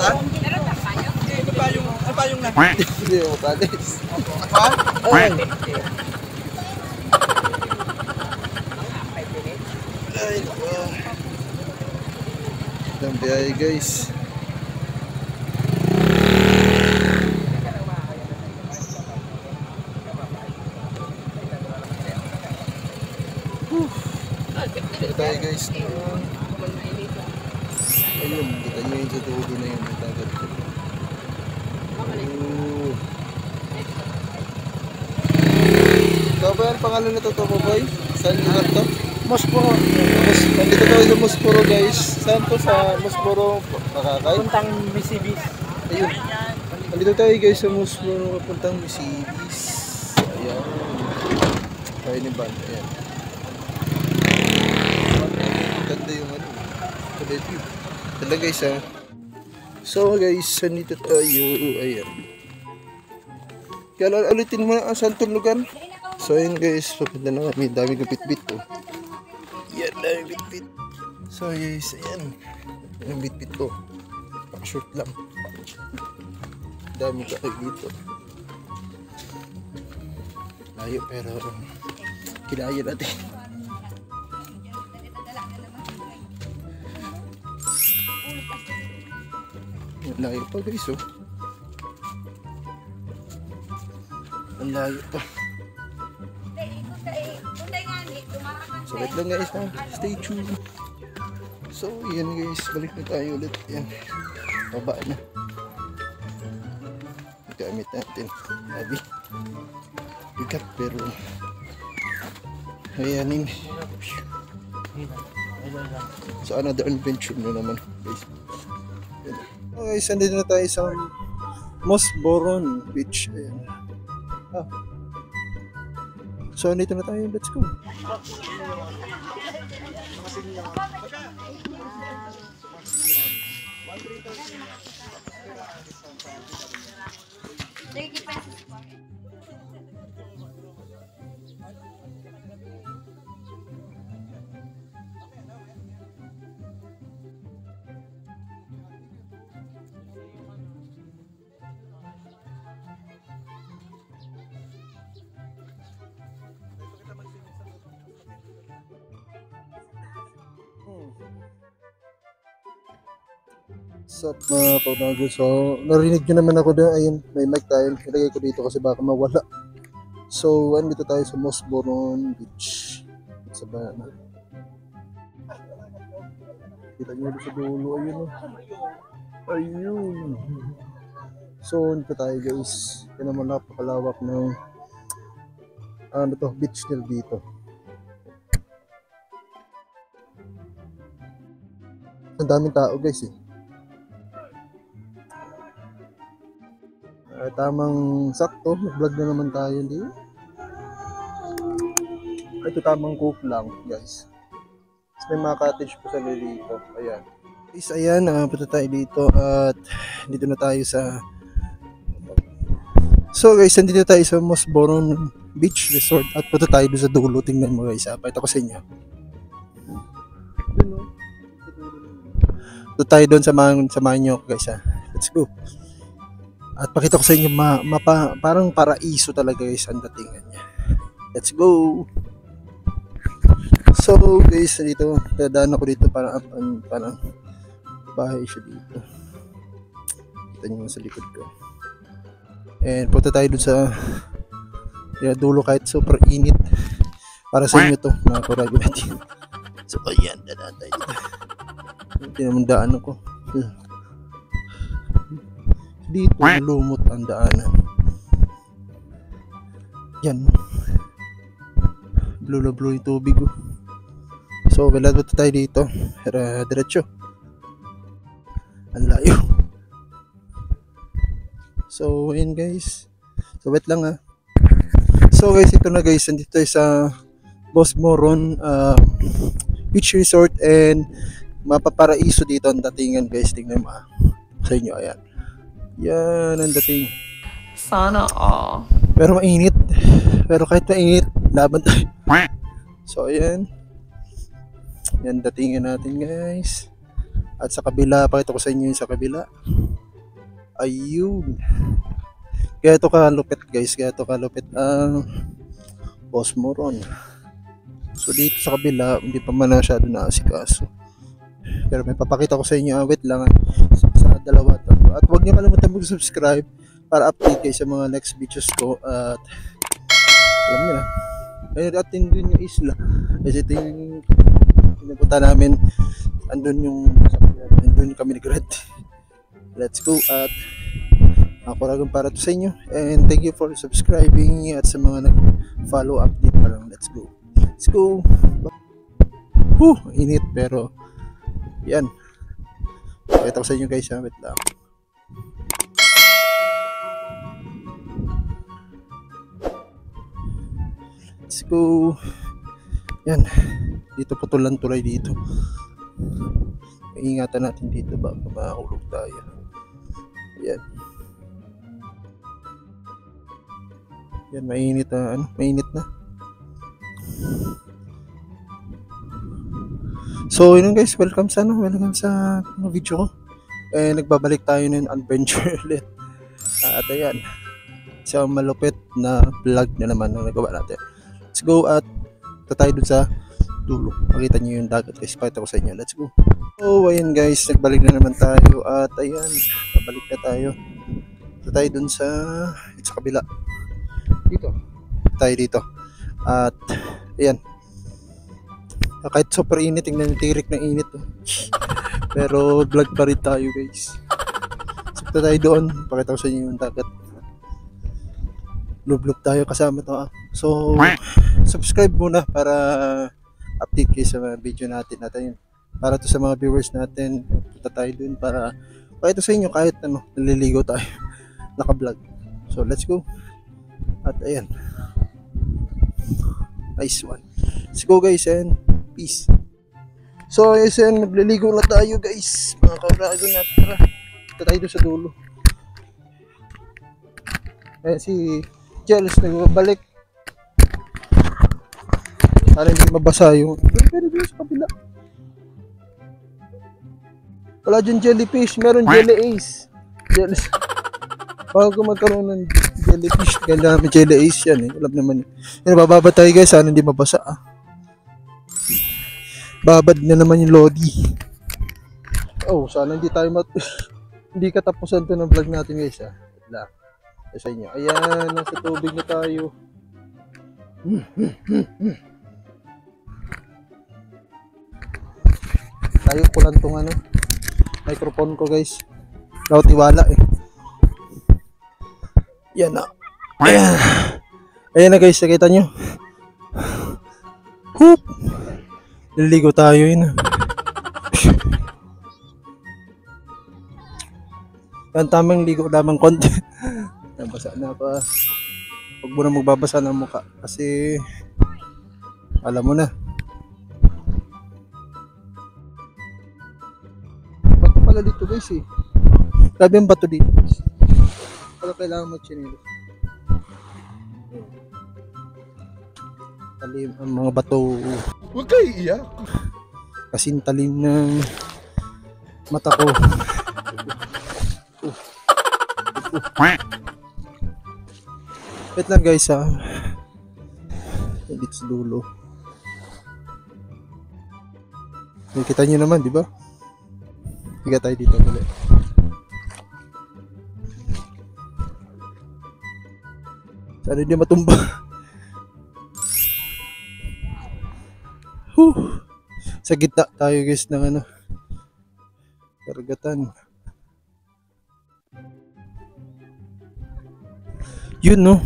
Ha? Ano pa yung na? Hindi mo pa guys. Ha? Ay. Ay, ang biyahe guys. Tayo guys. Ayun, kita nyo yung sa tubo na yun. Yung tagat ko. Ikaw ba yung pangalan na totoo mo boy? Saan lugar to? Mosporo. Nandito tayo sa Mosporo guys. Saan to sa Mosporo? Makakay? Puntang Bisibis. Ayun. Nandito tayo guys sa Mosporo. Puntang Bisibis. Ayan. Tayo ni Ban. Ayan. Ganda yung ano. Ganda view. Ganda guys ha. So guys, nandito tayo. Ayan. Kaya ulitin mo na ang saan itong lugar. So ayun guys. Pagkanda na kami. Dami kong bitbit oh. Yan lang yung bitbit. So guys, ayan. Yan yung bitbit ko. Pakashort lang. Dami ka kayo dito. Layo pero kinaya natin. Layo pa guys oh. Ang layo pa. So wait lang guys ha. Stay tuned. So yan guys. Balik na tayo ulit. Yan. Baba na. Gamit natin. Sabi. Bigat pero ayan yun. So another adventure na naman guys. Okay, sandito na tayo sa Mosporo Beach. Ayan. So andito na tayo. Let's go. Sup mga kaunago. So narinig nyo naman ako doon. Ayun, may mic tayo. Ilagay ko dito kasi baka mawala. So andito tayo sa Mosporo Beach sa Bayana. Kita nyo doon sa dulo. Ayun oh. Ayun. So andito tayo guys. Yan naman napakalawak ng ano to, beach nila dito. Ang daming tao guys eh. Tamang sakto, vlog na naman tayo dito. Ito tamang cook lang guys. May mga cottage po sa dito. Ayan. Guys, ayan, punta tayo dito at dito na tayo sa So guys, nandito tayo sa Mosporo Beach Resort at punta tayo doon sa dulo. Tingnan mo guys, pakita ko sa inyo. Doon tayo doon, samahan nyo guys ha. Let's go. At pakita ko sa inyo parang paraiso talaga guys ang datingan niya. Let's go. So guys, dito dadaan ako dito parang bahay siya dito. Kita niyo sa likod ko. And punta tayo dun sa dulo kahit super init. Para sa inyo to, mga kurago natin. So ayan, dadaan tayo dito. Ito naman daan ako. Dito lumot ang daanan. Yan. Blue yung tubig oh. So galado tayo dito. Diretso. Ang layo. So yun guys. So wait lang ha. So guys, ito na guys. Nandito tayo sa Mosporo Beach Resort and mapaparaiso dito ang datingan guys. Tingnan mo sa inyo. Ayan. Yan ang dating. Sana all. Pero mainit. Pero kahit mainit, laban tayo. So ayan. Yan datingan natin guys. At sa kabila, pakita ko sa inyo yung sa kabila. Ayun. Kaya ito kalupit guys. Kaya ito kalupit ang Osmoron. So dito sa kabila, hindi pa man masyado naasikaso. Pero may papakita ko sa inyo. Wait lang. Sa dalawa to. At huwag niyo kalimutan mag-subscribe para update kayo sa mga next videos ko. At alam niyo na. Ayun, atin din yung isla. Kasi ito yung pinapunta namin. Andun kami nag-red. Let's go. At ako ragang para to sa inyo. And thank you for subscribing. At sa mga nag-follow update pa lang. Let's go. Let's go. Init pero yan. Pakita ko sa inyo guys. Wait lang. Let's go. Yan. Dito putulan tulay dito. Ingatan natin dito baka mahulog tayo. Yan. Yan, mainit na. Mainit na. So, yun guys, welcome sa video ko. Nagbabalik tayo ng adventure ulit. At ayan. Isang malupit na vlog na naman na nagawa natin. Let's go at tayo dun sa dulo. Makita nyo yung dagat guys. Pakita ko sa inyo. Let's go. So, ayan guys, nagbalik na naman tayo. At ayan, nabalik na tayo. Tayo dun sa kabila. Dito. Tayo dito. At ayan. Kahit super init, tingnan yung tirik ng init. Pero vlog pa rin tayo guys. So tayo doon. Pakita ko sa inyo yung dagat. Lub-lub tayo kasama to. So subscribe muna para update kayo sa mga video natin. Para to sa mga viewers natin. Punta tayo doon para pakita sa inyo kahit naliligo tayo. Naka-vlog. So let's go. At ayan. Nice one. Let's go guys and peace. So ayan, nagliligo na tayo guys. Mga kaurago natin. Tara. Ito tayo doon sa dulo. Ayan si Jealous nagbabalik. Sana hindi mabasa yung pero doon sa kabila. Wala dyan jellyfish. Meron jelly ace. Jealous. Bago magkaroon ng jellyfish, kailangan may jelly ace yan Alam naman yan. Bababa tayo guys, sana hindi mabasa Babad na naman yung Lodi. Oh, sana hindi tayo hindi katapusan to ng vlog natin guys Wala. Sa inyo. Ayan, nasa tubig na tayo. Tayo kulang tong microphone ko guys. Daw tiwala Yan na. Ayan na guys, nakita nyo. Hoop! Naliligo tayo yun. Yan, tamang ligo lamang konti. Nabasa na pa. Huwag mo na magbabasa ng mukha. Kasi alam mo na. Bato pala dito guys Grabe yung bato dito guys. Pero kailangan mag-chinelo. Talim ang mga bato. Huwag kayo iiyak. Kasing talim ng mata ko. Wait lang guys dito sa dulo. Nakita nyo naman, di ba? Higa tayo dito ulit. Sana hindi matumba. Sa gitna tayo guys ng karagatan. Yun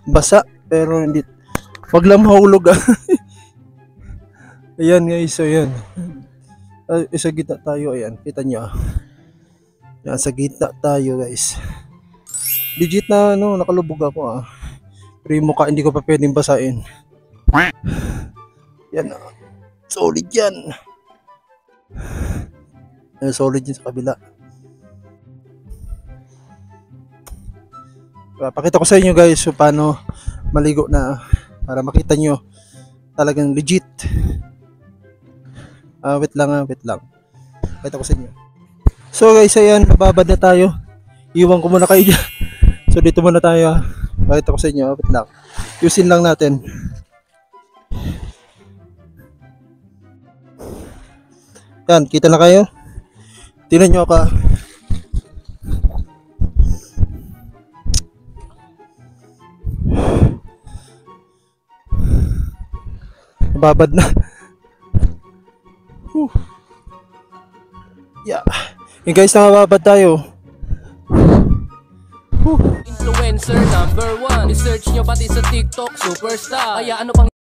basa pero hindi. Wag lang mahulog Ayan guys, ayan. Sa gitna tayo, ayan. Kita nyo Yan, sa gitna tayo guys. Legit na nakalubog ako Pero yung mukha hindi ko pa pwedeng basahin. Yan solid yan. Solid yan sa kabila. Pakita ko sa inyo guys paano maligo na para makita nyo talagang legit. Wait lang. Pakita ko sa inyo. So guys, ayan, bababad na tayo. Iwan ko muna kayo dyan. So dito muna tayo. Pakita ko sa inyo. Wait lang. Yusin lang natin. Yan, kita na kayo. Tingnan nyo ka. Babad na. Yeah. Yung guys, nakababad tayo. Influencer number 1. I-search nyo pati sa TikTok, superstar. Kaya ano pang